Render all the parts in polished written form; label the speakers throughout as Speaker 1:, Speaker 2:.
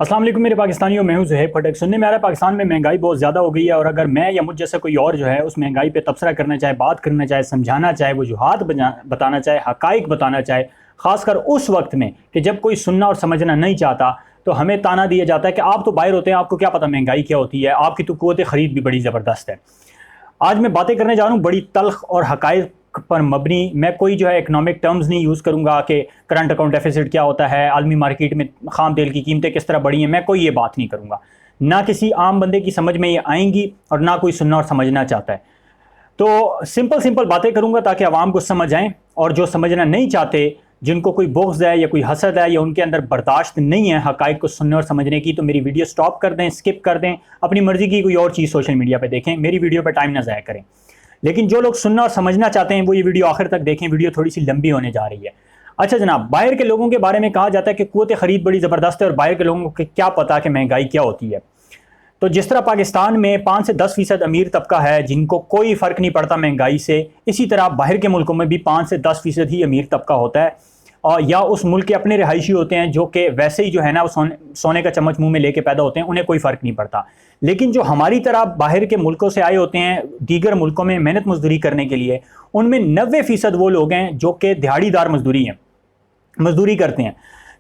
Speaker 1: अस्सलाम वालेकुम मेरे पाकिस्तानियों, मैं हूं ज़ुहैब फटक। सुनने में आ रहा है पाकिस्तान में महंगाई बहुत ज़्यादा हो गई है, और अगर मैं या मुझ जैसा कोई और जो है उस महंगाई पे तबसरा करना चाहे, बात करना चाहे, समझाना चाहे, वजूहात बताना चाहे, हकाइक बताना चाहे, ख़ासकर उस वक्त में कि जब कोई सुनना और समझना नहीं चाहता, तो हमें ताना दिया जाता है कि आप तो बाहर होते हैं, आपको क्या पता महंगाई क्या होती है, आपकी तो क़ुव्वत ख़रीद भी बड़ी ज़बरदस्त है। आज मैं बातें करने जा रहा हूँ बड़ी तल्ख और हकाइक पर मबनी। मैं कोई जो है इकनॉमिक टर्म्स नहीं यूज़ करूँगा कि करंट अकाउंट डेफिसिट क्या होता है, आलमी मार्केट में खाम तेल की कीमतें किस तरह बढ़ी हैं, मैं कोई ये बात नहीं करूँगा। ना किसी आम बंदे की समझ में ये आएंगी और ना कोई सुनना और समझना चाहता है। तो सिंपल बातें करूँगा ताकि आवाम को समझ आएँ, और जो समझना नहीं चाहते, जिनको कोई बुग़्ज़ है या कोई हसद है या उनके अंदर बर्दाश्त नहीं है हक़ाइक़ को सुनने और समझने की, तो मेरी वीडियो स्टॉप कर दें, स्किप कर दें, अपनी मर्ज़ी की कोई और चीज़ सोशल मीडिया पे देखें, मेरी वीडियो पर टाइम ना ज़ाया करें। लेकिन जो लोग सुनना और समझना चाहते हैं वो ये वीडियो आखिर तक देखें, वीडियो थोड़ी सी लंबी होने जा रही है। अच्छा जनाब, बाहर के लोगों के बारे में कहा जाता है कि क़ुव्वत ख़रीद बड़ी ज़बरदस्त है और बाहर के लोगों को क्या पता कि महंगाई क्या होती है। तो जिस तरह पाकिस्तान में 5 से 10% अमीर तबका है जिनको कोई फ़र्क नहीं पड़ता महंगाई से, इसी तरह बाहर के मुल्कों में भी 5 से 10% ही अमीर तबका होता है, और या उस मुल्क के अपने रिहायशी होते हैं जो कि वैसे ही जो है ना वो सोने का चम्मच मुंह में लेके पैदा होते हैं, उन्हें कोई फ़र्क नहीं पड़ता। लेकिन जो हमारी तरह बाहर के मुल्कों से आए होते हैं दीगर मुल्कों में मेहनत मजदूरी करने के लिए, उनमें 90% वो लोग हैं जो कि दिहाड़ीदार मजदूरी करते हैं,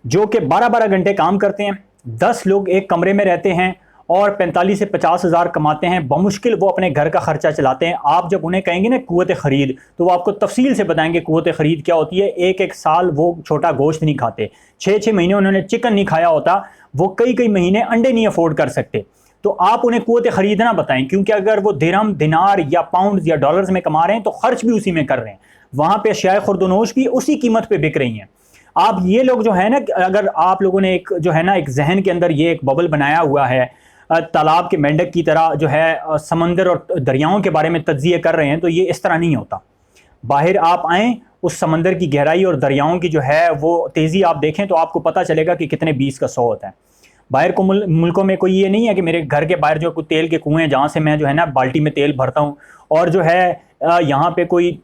Speaker 1: जो कि 12-12 घंटे काम करते हैं। 10 लोग एक कमरे में रहते हैं और 45 से 50 हज़ार कमाते हैं। बमुश्किल वो अपने घर का खर्चा चलाते हैं। आप जब उन्हें कहेंगे ना क़ुव्वत ख़रीद, तो वो आपको तफसील से बताएंगे क़ुव्वत ख़रीद क्या होती है। एक साल वो छोटा गोश्त नहीं खाते, 6-6 महीने उन्होंने चिकन नहीं खाया होता, वो कई महीने अंडे नहीं अफोर्ड कर सकते। तो आप उन्हें क़ुव्वत ख़रीद ना बताएं, क्योंकि अगर वो दिरहम, दिनार या पाउंड या डॉलर्स में कमा रहे हैं तो खर्च भी उसी में कर रहे हैं। वहाँ पे अशियाए खुर्दनोश भी उसी कीमत पे बिक रही हैं। आप ये लोग जो है ना, अगर आप लोगों ने एक जो है ना एक जहन के अंदर ये एक बबल बनाया हुआ है, तालाब के मेंढक की तरह जो है समंदर और दरियाओं के बारे में तज्ज़िये कर रहे हैं, तो ये इस तरह नहीं होता। बाहर आप आएँ, उस समंदर की गहराई और दरियाओं की जो है वो तेज़ी आप देखें तो आपको पता चलेगा कि कितने 20 का 100 होता है। बाहर को मुल्कों में कोई ये नहीं है कि मेरे घर के बाहर जो कोई तेल के कुएँ हैं जहाँ से मैं जो है ना बाल्टी में तेल भरता हूँ, और जो है यहाँ पे कोई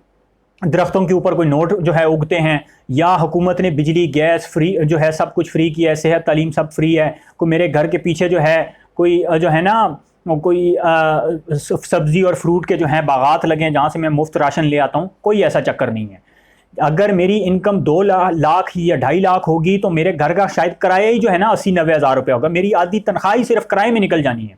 Speaker 1: दरख्तों के ऊपर कोई नोट जो है उगते हैं, या हुकूमत ने बिजली, गैस फ्री जो है सब कुछ फ्री किया है, सेहत, तालीम सब फ्री है। कोई मेरे घर के पीछे जो है कोई जो है ना कोई सब्ज़ी और फ्रूट के जो हैं बागात लगे हैं जहाँ से मैं मुफ्त राशन ले आता हूँ, कोई ऐसा चक्कर नहीं है। अगर मेरी इनकम 2 लाख या 2.5 लाख होगी तो मेरे घर का शायद किराया ही जो है ना 80-90 हज़ार रुपये होगा। मेरी आधी तनख्वाह ही सिर्फ किराए में निकल जानी है।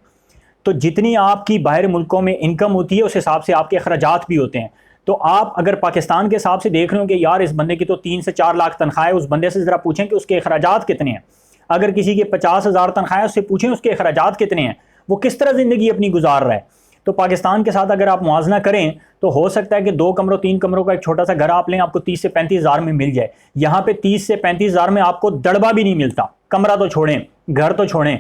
Speaker 1: तो जितनी आपकी बाहर मुल्कों में इनकम होती है उस हिसाब से आपके अखराजात भी होते हैं। तो आप अगर पाकिस्तान के हिसाब से देख रहे हो कि यार इस बंदे की तो 3 से 4 लाख तनख्वाह है, उस बंदे से ज़रा पूछें कि उसके अखराजात कितने हैं। अगर किसी के 50 हज़ार तनख्वाह है, उससे पूछें उसके अखराजात कितने हैं, वो किस तरह ज़िंदगी अपनी गुजार रहा है। तो पाकिस्तान के साथ अगर आप मुआवजा करें तो हो सकता है कि 2 कमरों 3 कमरों का एक छोटा सा घर आप लें, आपको 30 से 35 हज़ार में मिल जाए। यहाँ पे 30 से 35 हज़ार में आपको दड़बा भी नहीं मिलता, कमरा तो छोड़ें, घर तो छोड़ें।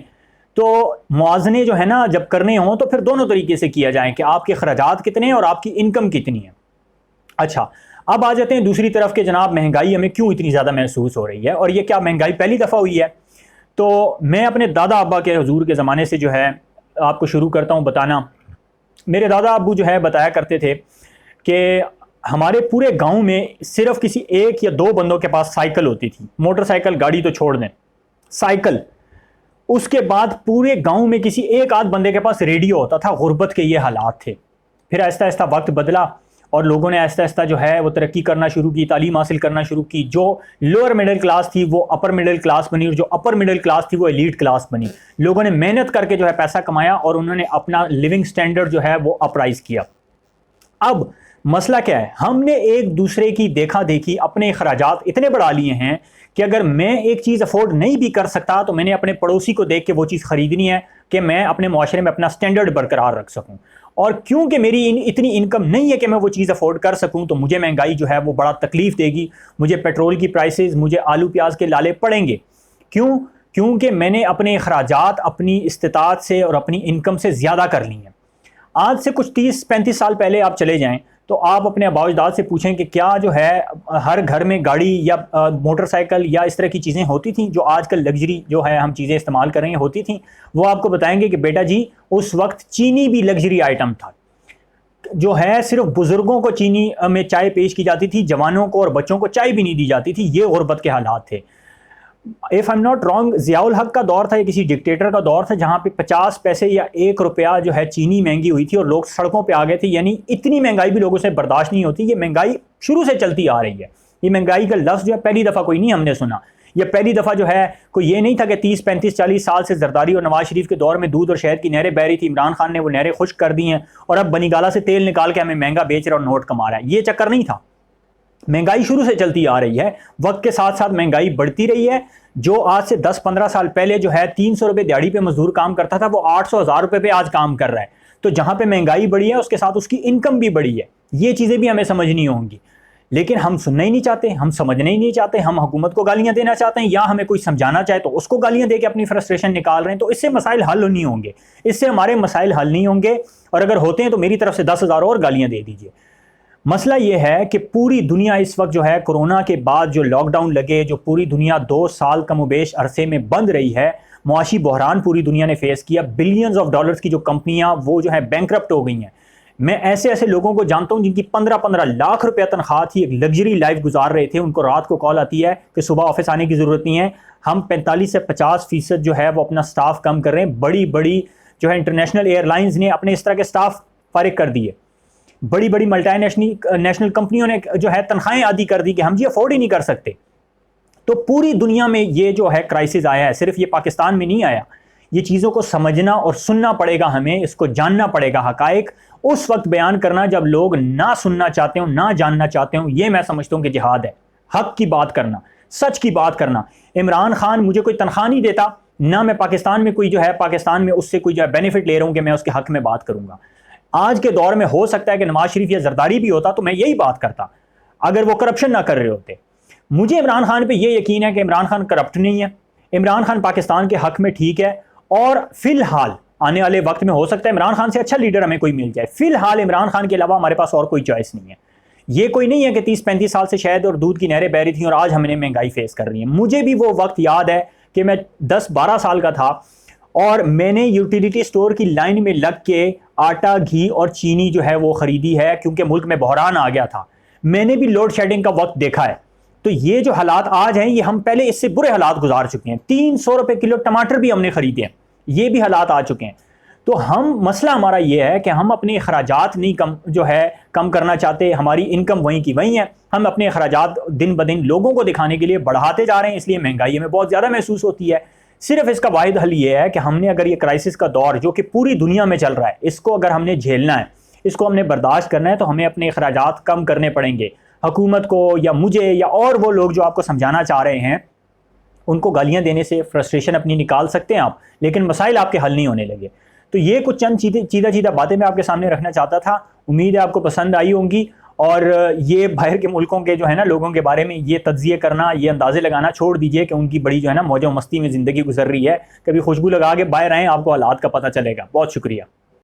Speaker 1: तो मुआवजे जो है ना जब करने हों तो फिर दोनों तरीके से किया जाए कि आपके अखराजात कितने हैं और आपकी इनकम कितनी है। अच्छा, अब आ जाते हैं दूसरी तरफ के जनाब, महंगाई हमें क्यों इतनी ज़्यादा महसूस हो रही है, और ये क्या महंगाई पहली दफ़ा हुई है। तो मैं अपने दादा अब्बा के हुजूर के ज़माने से जो है आपको शुरू करता हूँ बताना। मेरे दादा अब्बू जो है बताया करते थे कि हमारे पूरे गांव में सिर्फ किसी 1 या 2 बंदों के पास साइकिल होती थी। मोटरसाइकिल गाड़ी तो छोड़ दें, साइकिल। उसके बाद पूरे गांव में किसी 1 आध बंदे के पास रेडियो होता था। गुर्बत के ये हालात थे। फिर आहिस्ता आहिस्ता वक्त बदला और लोगों ने आहिस्ता आहिस्ता जो है वो तरक्की करना शुरू की, तालीम हासिल करना शुरू की। जो लोअर मिडिल क्लास थी वो अपर मिडिल क्लास बनी, और जो अपर मिडिल क्लास थी वो एलीट क्लास बनी। लोगों ने मेहनत करके जो है पैसा कमाया और उन्होंने अपना लिविंग स्टैंडर्ड जो है वो अपराइज किया। अब मसला क्या है, हमने एक दूसरे की देखा देखी अपने अखराजात इतने बढ़ा लिए हैं कि अगर मैं एक चीज़ अफोर्ड नहीं भी कर सकता तो मैंने अपने पड़ोसी को देख के वो चीज़ ख़रीदनी है कि मैं अपने मुआशरे में अपना स्टैंडर्ड बरकरार रख सकूं। और क्योंकि मेरी इतनी इनकम नहीं है कि मैं वो चीज़ अफोर्ड कर सकूं, तो मुझे महंगाई जो है वो बड़ा तकलीफ़ देगी। मुझे पेट्रोल की प्राइसेस, मुझे आलू प्याज के लाले पड़ेंगे। क्यों? क्योंकि मैंने अपने अखराजात अपनी इस्तिताअत से और अपनी इनकम से ज़्यादा कर ली हैं। आज से कुछ 30-35 साल पहले आप चले जाएं तो आप अपने आबा अजदाद से पूछें कि क्या जो है हर घर में गाड़ी या मोटरसाइकिल या इस तरह की चीज़ें होती थी जो आजकल लग्जरी जो है हम चीज़ें इस्तेमाल कर रहे हैं होती थी। वो आपको बताएंगे कि बेटा जी उस वक्त चीनी भी लग्जरी आइटम था। जो है सिर्फ बुजुर्गों को चीनी में चाय पेश की जाती थी, जवानों को और बच्चों को चाय भी नहीं दी जाती थी। ये गुर्बत के हालात थे। If I am not wrong Zia الحق کا دور تھا یا کسی ڈکٹیٹر کا دور تھا جہاں پہ 50 پیسے یا 1 روپیہ جو ہے چینی مہنگی ہوئی تھی اور لوگ سڑکوں پہ آ گئے تھے. یعنی اتنی مہنگائی بھی لوگوں سے برداشت نہیں ہوتی. یہ مہنگائی شروع سے چلتی آ رہی ہے. یہ مہنگائی کا لفظ جو ہے پہلی دفعہ کوئی نہیں ہم نے سنا. یہ پہلی دفعہ جو ہے کوئی یہ نہیں تھا کہ 30 35 40 سال سے زرداری اور نواز شریف کے دور میں دودھ اور شہد کی نہریں بہ رہی تھی, عمران خان نے وہ نہریں خشک کر دی ہیں اور اب بنی گالا سے تیل نکال کے ہمیں مہنگا بیچ رہا اور نوٹ کما رہا ہے. یہ چکر نہیں تھا. مہنگائی شروع سے چلتی آ رہی ہے, وقت کے ساتھ ساتھ مہنگائی بڑھتی رہی ہے. جو آج سے 10-15 سال پہلے جو ہے 300 روپے دیہڑی پہ مزدور کام کرتا تھا وہ 800-1000 روپے پہ آج کام کر رہا ہے. تو جہاں پہ مہنگائی بڑھی ہے اس کے ساتھ اس کی انکم بھی بڑھی ہے. یہ چیزیں بھی ہمیں سمجھنی ہوں گی, لیکن ہم سننا ہی نہیں چاہتے, ہم سمجھنا ہی نہیں چاہتے. ہم حکومت کو گالیاں دینا چاہتے ہیں یا ہمیں کوئی سمجھانا چاہے تو اس کو گالیاں دے کے اپنی فرسٹریشن نکال رہے ہیں. تو اس سے مسائل حل نہیں ہوں گے, اس سے ہمارے مسائل حل نہیں ہوں گے. اور اگر ہوتے ہیں تو میری طرف سے 10,000 اور گالیاں دے دیجیے. مسئلہ یہ ہے کہ پوری دنیا اس وقت جو ہے کورونا کے بعد جو لاک ڈاؤن لگے, جو پوری دنیا 2 سال کم و بیش عرصے میں بند رہی ہے, معاشی بحران پوری دنیا نے فیس کیا. بلینز آف ڈالرز کی جو کمپنیاں وہ جو ہے بینکرپٹ ہو گئی ہیں. میں ایسے لوگوں کو جانتا ہوں جن کی 15-15 لاکھ روپیہ تنخواہ تھی, ایک لگژری لائف گزار رہے تھے. ان کو رات کو کال آتی ہے کہ صبح آفس آنے کی ضرورت نہیں ہے, ہم 45 سے 50% جو ہے وہ اپنا سٹاف کم کر رہے ہیں. بڑی جو ہے انٹرنیشنل ایئر لائنز نے اپنے اس طرح کے سٹاف فارغ کر دیے. بڑی ملٹی نیشنل کمپنیوں نے جو ہے تنخواہیں عادی کر دی کہ ہم جی افورڈ ہی نہیں کر سکتے. تو پوری دنیا میں یہ جو ہے کرائسس آیا ہے, صرف یہ پاکستان میں نہیں آیا. یہ چیزوں کو سمجھنا اور سننا پڑے گا, ہمیں اس کو جاننا پڑے گا. حقائق اس وقت بیان کرنا جب لوگ نہ سننا چاہتے ہوں, نہ جاننا چاہتے ہوں, یہ میں سمجھتا ہوں کہ جہاد ہے. حق کی بات کرنا, سچ کی بات کرنا. عمران خان مجھے کوئی تنخواہ نہیں دیتا, نہ میں پاکستان میں کوئی جو ہے پاکستان میں اس سے کوئی جو ہے بینیفٹ لے رہا ہوں کہ میں اس کے حق میں بات کروں گا. آج کے دور میں ہو سکتا ہے کہ نواز شریف یا زرداری بھی ہوتا تو میں یہی بات کرتا اگر وہ کرپشن نہ کر رہے ہوتے. مجھے عمران خان پہ یہ یقین ہے کہ عمران خان کرپٹ نہیں ہے. عمران خان پاکستان کے حق میں ٹھیک ہے, اور فی الحال آنے والے وقت میں ہو سکتا ہے عمران خان سے اچھا لیڈر ہمیں کوئی مل جائے. فی الحال عمران خان کے علاوہ ہمارے پاس اور کوئی چوائس نہیں ہے. یہ کوئی نہیں ہے کہ 30-35 سال سے شہد اور دودھ کی نہریں بہ رہی تھیں اور آج ہم نے مہنگائی فیس کر رہی ہیں. مجھے بھی وہ وقت یاد ہے کہ میں 10-12 سال کا تھا اور میں نے یوٹیلیٹی سٹور کی لائن میں لگ کے آٹا, گھی اور چینی جو ہے وہ خریدی ہے, کیونکہ ملک میں بحران آ گیا تھا. میں نے بھی لوڈ شیڈنگ کا وقت دیکھا ہے. تو یہ جو حالات آج ہیں یہ ہم پہلے اس سے برے حالات گزار چکے ہیں. 300 روپے کلو ٹماٹر بھی ہم نے خریدے ہیں, یہ بھی حالات آ چکے ہیں. تو مسئلہ ہمارا یہ ہے کہ ہم اپنے اخراجات نہیں کم کرنا چاہتے. ہماری انکم وہیں کی وہیں ہے, ہم اپنے اخراجات دن بدن لوگوں کو دکھانے کے لیے بڑھاتے جا رہے ہیں, اس لیے مہنگائی ہمیں بہت زیادہ محسوس ہوتی ہے. صرف اس کا واحد حل یہ ہے کہ ہم نے اگر یہ کرائسس کا دور جو کہ پوری دنیا میں چل رہا ہے, اس کو اگر ہم نے جھیلنا ہے, اس کو ہم نے برداشت کرنا ہے, تو ہمیں اپنے اخراجات کم کرنے پڑیں گے. حکومت کو یا مجھے یا اور وہ لوگ جو آپ کو سمجھانا چاہ رہے ہیں, ان کو گالیاں دینے سے فرسٹریشن اپنی نکال سکتے ہیں آپ, لیکن مسائل آپ کے حل نہیں ہونے لگے. تو یہ کچھ چند چیدہ باتیں میں آپ کے سامنے رکھنا چاہتا تھا. امید ہے آپ کو پسند آئی ہوں گی. اور یہ باہر کے ملکوں کے جو ہے نا لوگوں کے بارے میں یہ تجزیے کرنا, یہ اندازے لگانا چھوڑ دیجئے کہ ان کی بڑی جو ہے نا موج و مستی میں زندگی گزر رہی ہے. کبھی خوشبو لگا کے باہر آئیں, آپ کو حالات کا پتہ چلے گا. بہت شکریہ.